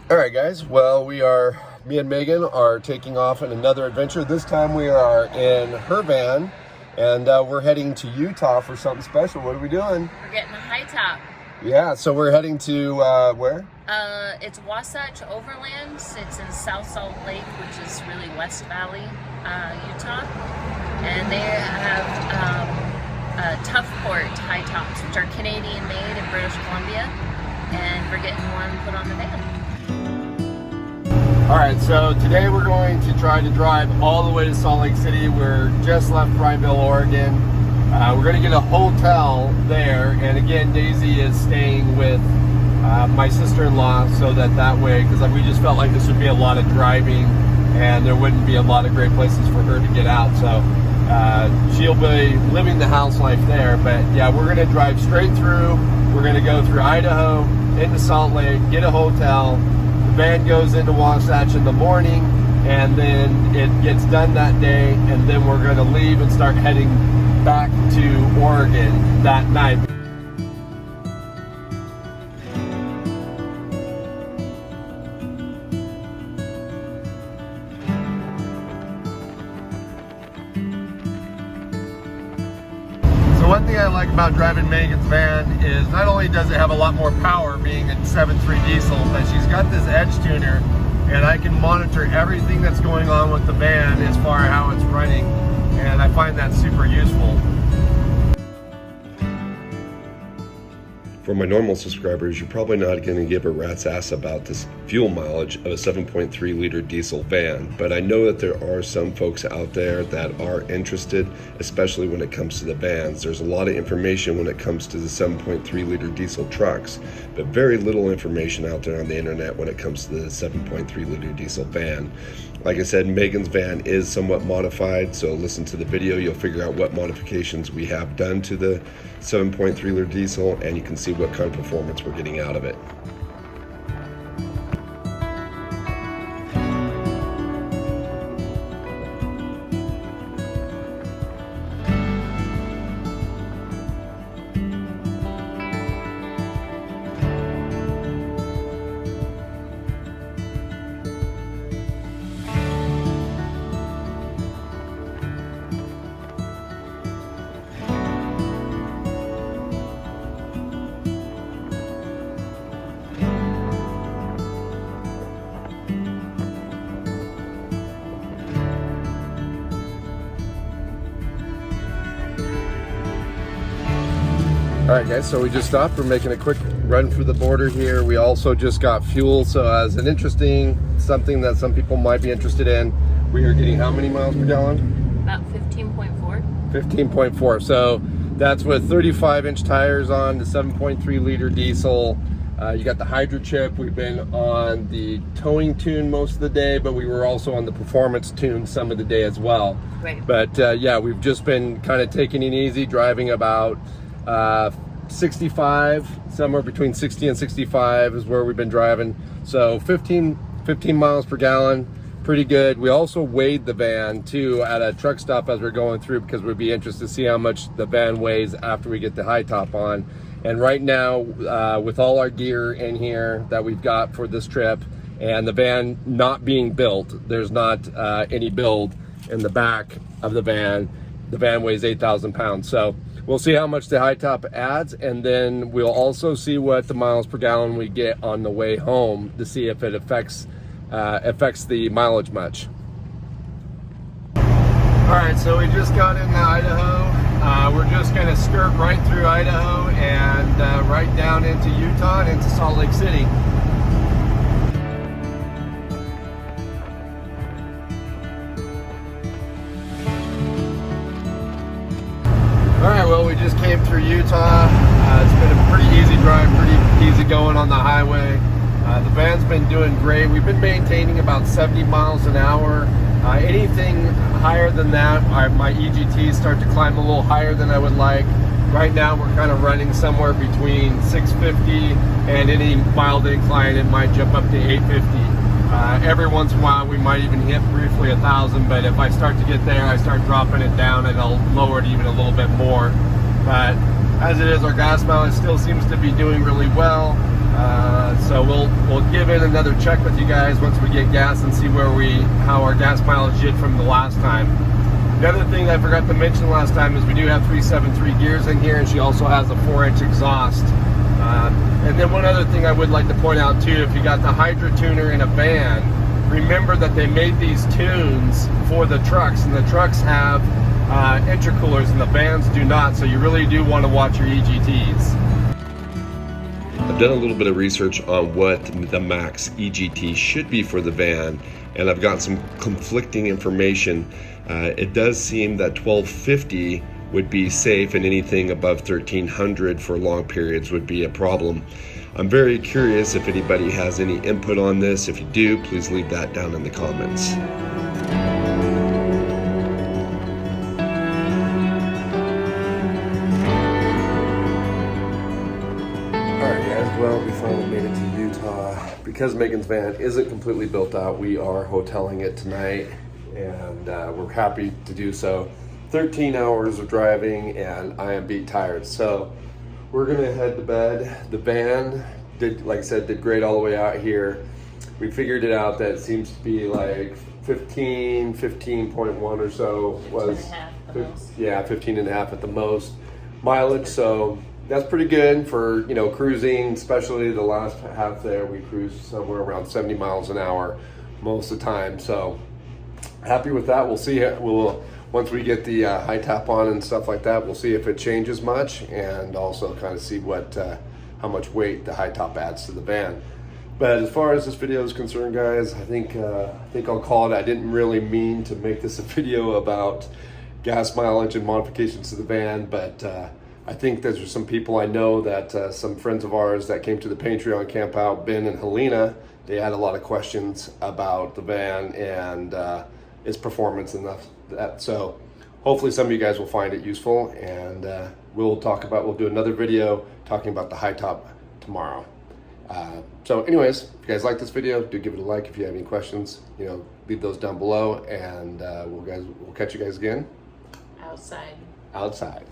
All right, guys. Well, me and Megan are taking off on another adventure. This time we are in her van, and we're heading to Utah for something special. What are we doing? We're getting a high top. Yeah, so we're heading to where? It's Wasatch Overland. It's in South Salt Lake, which is really West Valley, Utah. And they have Toughport high tops, which are Canadian made in British Columbia. And we're getting one put on the van. All right, so today we're going to try to drive all the way to Salt Lake City. We're just left Prineville, Oregon. We're going to get a hotel there, and again, Daisy is staying with my sister-in-law, so that way, because we just felt like this would be a lot of driving, and there wouldn't be a lot of great places for her to get out. So she'll be living the house life there. But yeah, we're going to drive straight through. We're going to go through Idaho into Salt Lake, get a hotel. The van goes into Wasatch in the morning, and then it gets done that day, and then we're going to leave and start heading back to Oregon that night. So one thing I like about driving Megan's van is not only does it have a lot more power being a 7.3 diesel, but she's got this edge tuner, and I can monitor everything that's going on with the van as far as how it's running, and I find that super useful. For my normal subscribers, you're probably not going to give a rat's ass about this fuel mileage of a 7.3 liter diesel van, but I know that there are some folks out there that are interested, especially when it comes to the vans. There's a lot of information when it comes to the 7.3 liter diesel trucks, but very little information out there on the internet when it comes to the 7.3 liter diesel van. Like I said, Megan's van is somewhat modified, so listen to the video. You'll figure out what modifications we have done to the 7.3 liter diesel, and you can see what kind of performance we're getting out of it. All right, guys, so we just stopped. We're making a quick run through the border here. We also just got fuel, so as an interesting, something that some people might be interested in, we are getting how many miles per gallon? About 15.4. 15.4, so that's with 35-inch tires on the 7.3 liter diesel. You got the Hydra chip. We've been on the towing tune most of the day, but we were also on the performance tune some of the day as well. Right. But yeah, we've just been kind of taking it easy, driving about 65, somewhere between 60 and 65 is where we've been driving. So 15 miles per gallon, pretty good. We also weighed the van too at a truck stop as we're going through, because we'd be interested to see how much the van weighs after we get the high top on. And right now, with all our gear in here that we've got for this trip, and the van not being built, there's not any build in the back of the van. The van weighs 8,000 pounds. So we'll see how much the high top adds, and then we'll also see what the miles per gallon we get on the way home to see if it affects the mileage much. All right, so we just got into Idaho. We're just gonna skirt right through Idaho and right down into Utah and into Salt Lake City. All right, well, we just came through Utah. It's been a pretty easy drive, pretty easy going on the highway. The van's been doing great. We've been maintaining about 70 miles an hour. Anything higher than that, my EGTs start to climb a little higher than I would like. Right now, we're kind of running somewhere between 650, and any mild incline, it might jump up to 850. Every once in a while, we might even hit briefly 1,000, but if I start to get there, I start dropping it down, and I'll lower it even a little bit more. But as it is, our gas mileage still seems to be doing really well. So we'll give it another check with you guys once we get gas and see how our gas mileage did from the last time. The other thing that I forgot to mention last time is we do have 373 gears in here, and she also has a 4-inch exhaust. And then one other thing I would like to point out too, if you got the Hydra Tuner in a van, remember that they made these tunes for the trucks, and the trucks have intercoolers and the vans do not, so you really do want to watch your EGTs. I've done a little bit of research on what the max EGT should be for the van, and I've got some conflicting information. It does seem that 1250 would be safe, and anything above 1300 for long periods would be a problem. I'm very curious if anybody has any input on this. If you do, please leave that down in the comments. Well, we finally made it to Utah. Because Megan's van isn't completely built out, we are hoteling it tonight, and we're happy to do so. 13 hours of driving, and I am beat tired. So we're gonna head to bed. The van did, like I said, did great all the way out here. We figured it out that it seems to be like 15.1 or so was, 15 and a half at the most. Yeah, 15 and a half at the most mileage. So that's pretty good for, you know, cruising, especially the last half there. We cruised somewhere around 70 miles an hour most of the time. So happy with that. We'll see. Once we get the high top on and stuff like that, we'll see if it changes much, and also kind of see how much weight the high top adds to the van. But as far as this video is concerned, guys, I think I'll call it. I didn't really mean to make this a video about gas mileage and modifications to the van, but I think there's some people I know that some friends of ours that came to the Patreon camp out, Ben and Helena, they had a lot of questions about the van and its performance and that. So hopefully some of you guys will find it useful, and we'll do another video talking about the high top tomorrow. So anyways, if you guys like this video, do give it a like. If you have any questions, you know, leave those down below, and we'll catch you guys again Outside. outside.